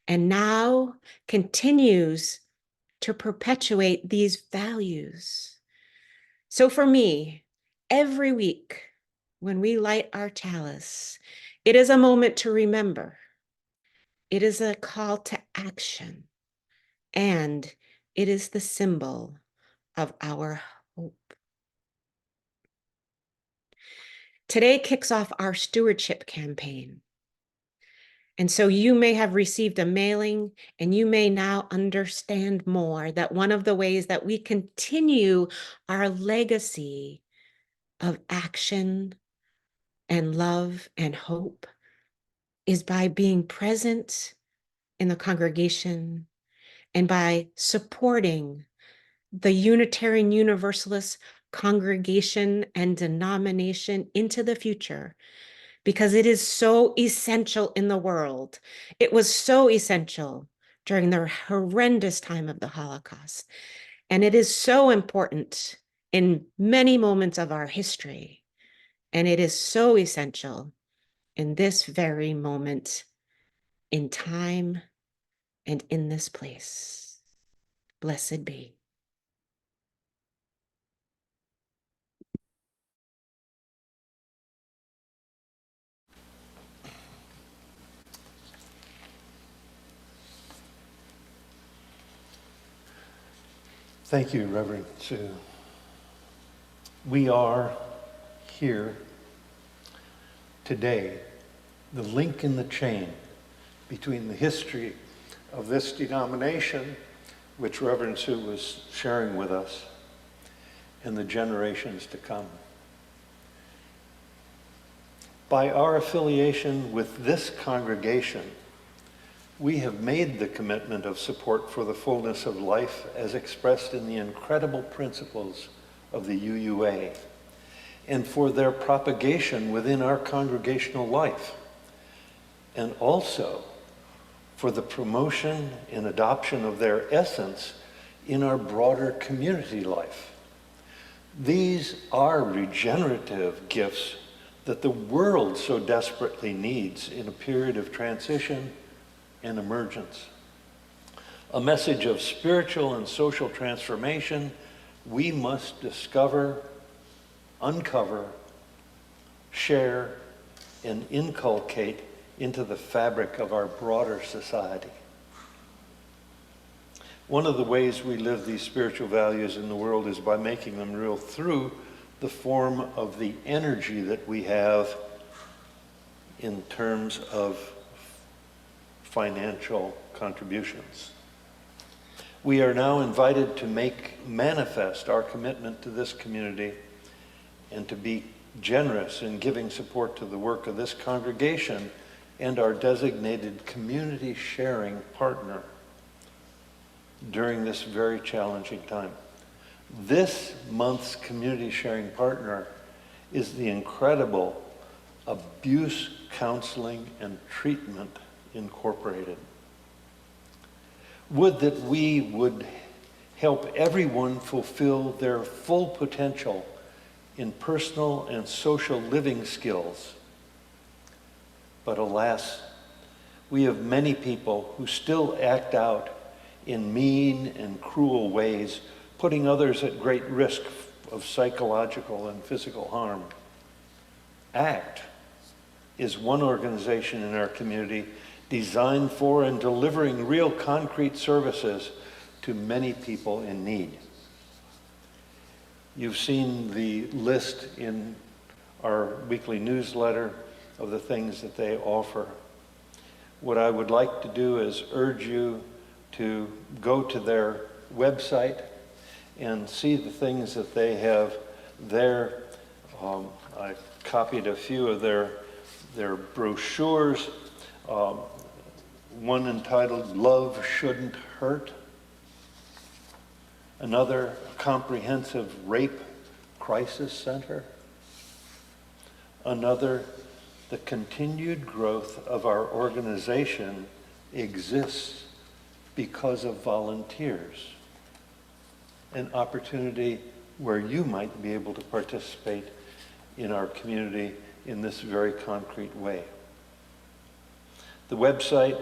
and now continues to perpetuate these values. So for me, every week when we light our chalice, it is a moment to remember. It is a call to action, and it is the symbol of our hope. Today kicks off our stewardship campaign. And so you may have received a mailing, and you may now understand more that one of the ways that we continue our legacy of action and love and hope is by being present in the congregation and by supporting the Unitarian Universalist congregation and denomination into the future, because it is so essential in the world. It was so essential during the horrendous time of the Holocaust. And it is so important in many moments of our history. And it is so essential in this very moment in time and in this place. Blessed be. Thank you, Reverend Sue. We are here today, the link in the chain between the history of this denomination, which Reverend Sue was sharing with us, and the generations to come. By our affiliation with this congregation, we have made the commitment of support for the fullness of life as expressed in the incredible principles of the UUA, and for their propagation within our congregational life, and also for the promotion and adoption of their essence in our broader community life. These are regenerative gifts that the world so desperately needs in a period of transition and emergence. A message of spiritual and social transformation we must discover, uncover, share, and inculcate into the fabric of our broader society. One of the ways we live these spiritual values in the world is by making them real through the form of the energy that we have in terms of financial contributions. We are now invited to make manifest our commitment to this community and to be generous in giving support to the work of this congregation and our designated community sharing partner during this very challenging time. This month's community sharing partner is the incredible Abuse Counseling and Treatment Incorporated. Would that we would help everyone fulfill their full potential in personal and social living skills. But alas, we have many people who still act out in mean and cruel ways, putting others at great risk of psychological and physical harm. ACT is one organization in our community designed for and delivering real concrete services to many people in need. You've seen the list in our weekly newsletter of the things that they offer. What I would like to do is urge you to go to their website and see the things that they have there. I copied a few of their brochures. One entitled Love Shouldn't Hurt. Another, Comprehensive Rape Crisis Center. Another, the continued growth of our organization exists because of volunteers. An opportunity where you might be able to participate in our community in this very concrete way. The website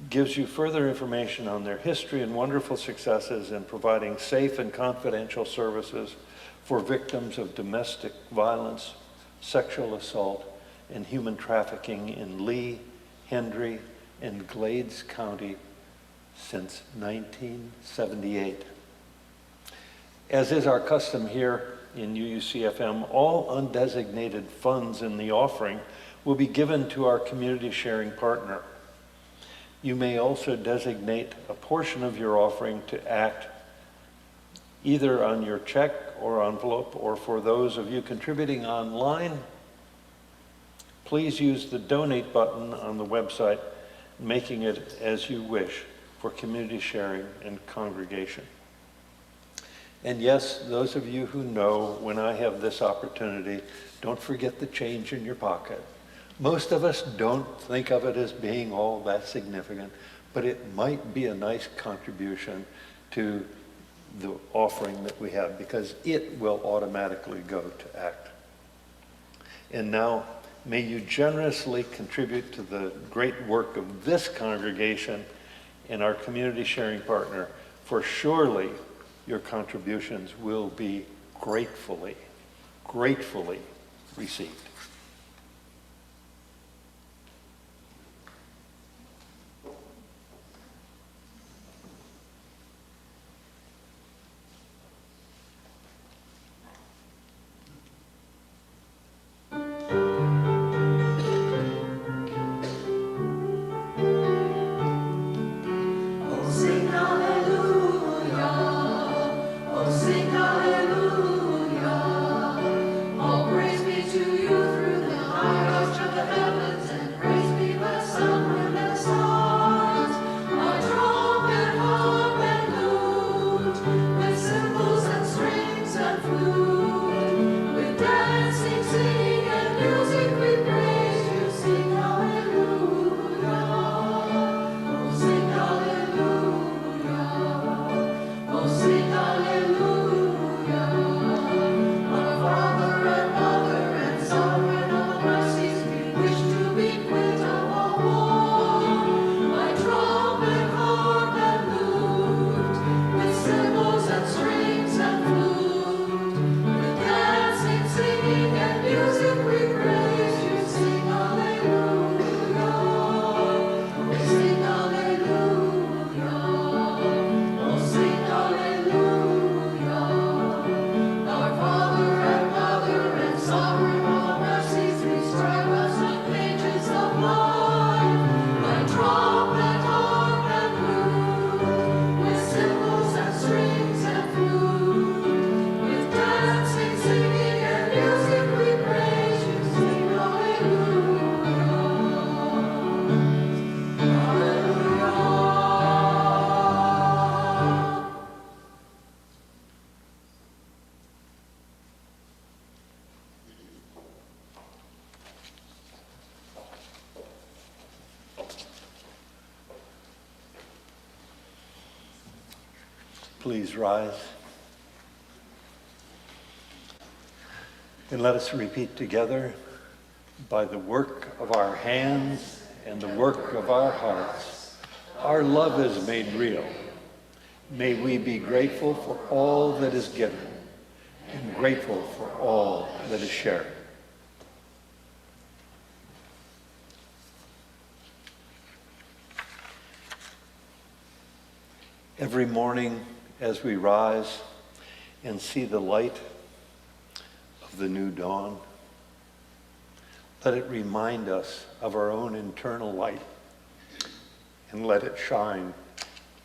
gives you further information on their history and wonderful successes in providing safe and confidential services for victims of domestic violence, sexual assault, and human trafficking in Lee, Hendry, and Glades County since 1978. As is our custom here in UUCFM, all undesignated funds in the offering will be given to our community sharing partner. You may also designate a portion of your offering to ACT, either on your check or envelope, or for those of you contributing online, please use the donate button on the website, making it as you wish for community sharing and congregation. And yes, those of you who know, when I have this opportunity, don't forget the change in your pocket. Most of us don't think of it as being all that significant, but it might be a nice contribution to the offering that we have, because it will automatically go to ACT. And now, may you generously contribute to the great work of this congregation and our community sharing partner, for surely your contributions will be gratefully received. Please rise. And let us repeat together, by the work of our hands and the work of our hearts, our love is made real. May we be grateful for all that is given and grateful for all that is shared. Every morning as we rise and see the light of the new dawn, let it remind us of our own internal light and let it shine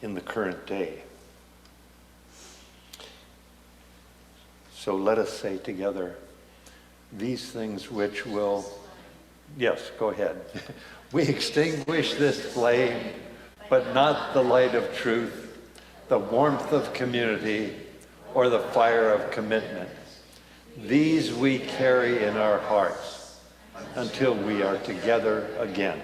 in the current day. So let us say together, these things which will, yes, go ahead. We extinguish this flame, but not the light of truth, the warmth of community, or the fire of commitment. These we carry in our hearts until we are together again.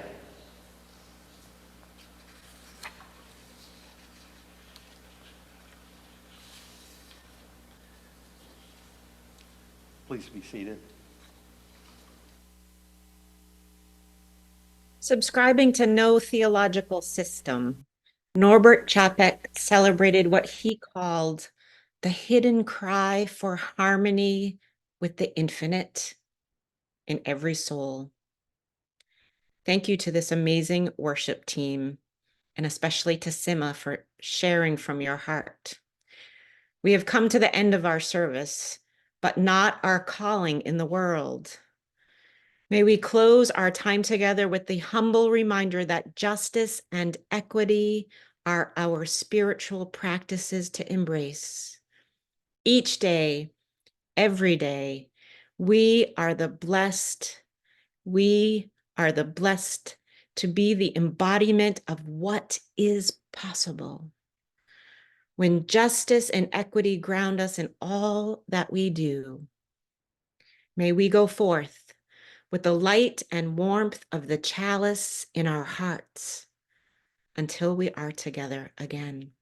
Please be seated. Subscribing to no theological system, Norbert Chapek celebrated what he called the hidden cry for harmony with the infinite in every soul. Thank you to this amazing worship team, and especially to Sima for sharing from your heart. We have come to the end of our service, but not our calling in the world. May we close our time together with the humble reminder that justice and equity are our spiritual practices to embrace. Each day, every day, we are the blessed to be the embodiment of what is possible. when justice and equity ground us in all that we do. May we go forth with the light and warmth of the chalice in our hearts until we are together again.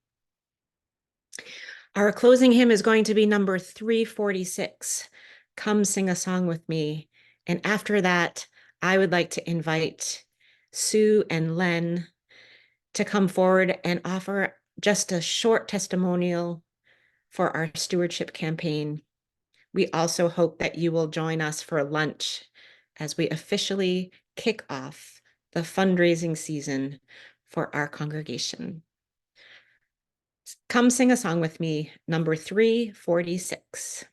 Our closing hymn is going to be number 346, Come Sing a Song with Me. And after that, I would like to invite Sue and Len to come forward and offer just a short testimonial for our stewardship campaign. We also hope that you will join us for lunch as we officially kick off the fundraising season for our congregation. Come sing a song with me, number 346.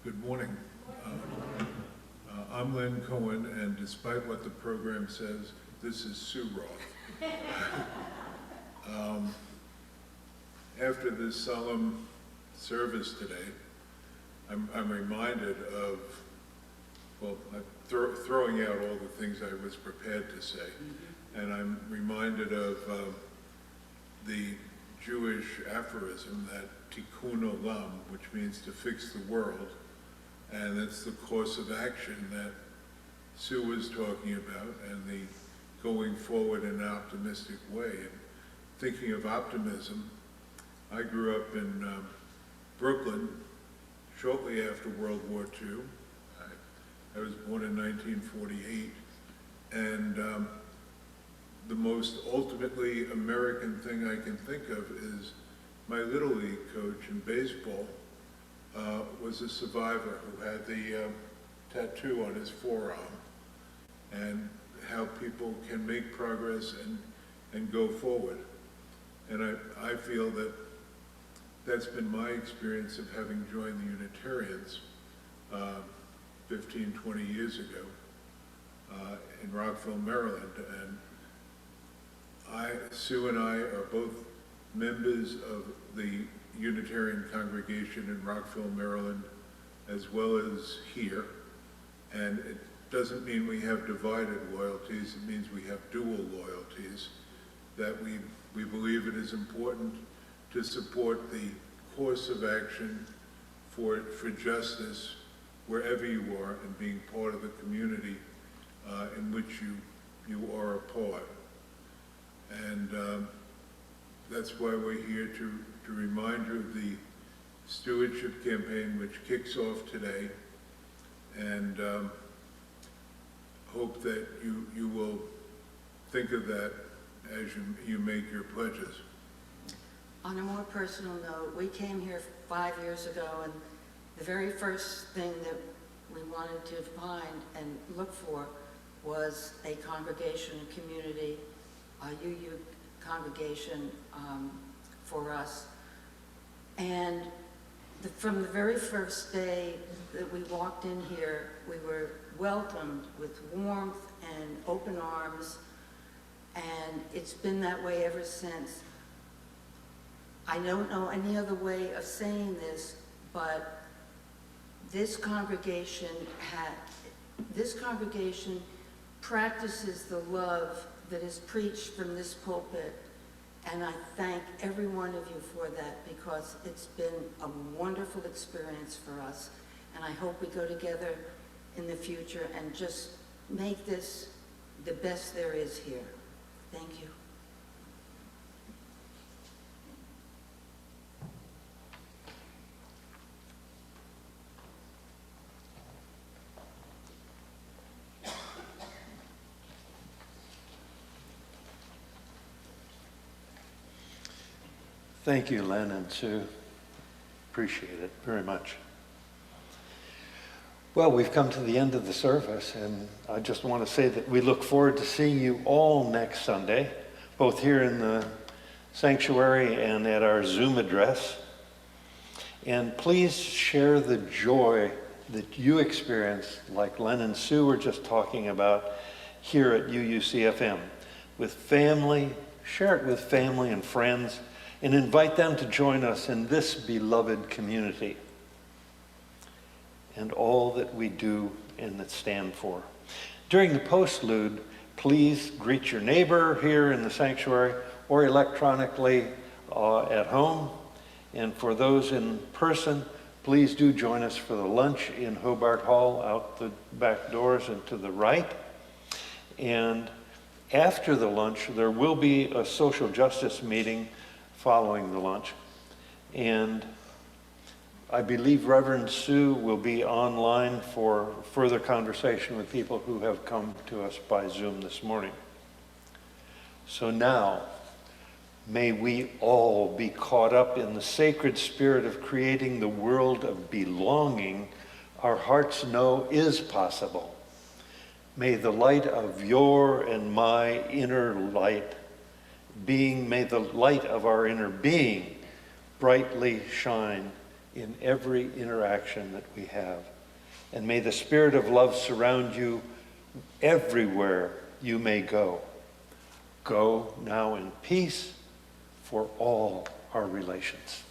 Good morning. I'm Len Cohen, and despite what the program says, this is Sue Roth. After this solemn service today, I'm reminded of, well, I'm throwing out all the things I was prepared to say, and I'm reminded of the Jewish aphorism that tikkun olam, which means to fix the world, and it's the course of action that Sue was talking about, and the going forward in an optimistic way. And thinking of optimism, I grew up in Brooklyn shortly after World War II. I was born in 1948, and the most ultimately American thing I can think of is my Little League coach in baseball was a survivor who had the tattoo on his forearm, and how people can make progress and go forward. And I feel that that's been my experience of having joined the Unitarians 15, 20 years ago in Rockville, Maryland. And Sue and I are both members of the Unitarian congregation in Rockville, Maryland, as well as here. And doesn't mean we have divided loyalties, it means we have dual loyalties, that we believe it is important to support the course of action for justice wherever you are and being part of the community in which you are a part. And that's why we're here to remind you of the stewardship campaign which kicks off today, and hope that you will think of that as you make your pledges. On a more personal note, we came here 5 years ago, and the very first thing that we wanted to find and look for was a congregation, a community, a UU congregation for us. And from the very first day that we walked in here, we were welcomed with warmth and open arms, and it's been that way ever since. I don't know any other way of saying this, but this congregation practices the love that is preached from this pulpit, and I thank every one of you for that, because it's been a wonderful experience for us, and I hope we go together in the future and just make this the best there is here. Thank you. Thank you, Len and Sue. Appreciate it very much. Well, we've come to the end of the service, and I just want to say that we look forward to seeing you all next Sunday, both here in the sanctuary and at our Zoom address. And please share the joy that you experience, like Len and Sue were just talking about, here at UUCFM with family. Share it with family and friends, and invite them to join us in this beloved community and all that we do and that stand for. During the postlude, please greet your neighbor here in the sanctuary or electronically at home. And for those in person, please do join us for the lunch in Hobart Hall out the back doors and to the right. And after the lunch, there will be a social justice meeting following the lunch. And I believe Reverend Sue will be online for further conversation with people who have come to us by Zoom this morning. So now, may we all be caught up in the sacred spirit of creating the world of belonging our hearts know is possible. May the light of your and my inner light may the light of our inner being brightly shine in every interaction that we have. And may the spirit of love surround you everywhere you may go. Go now in peace for all our relations.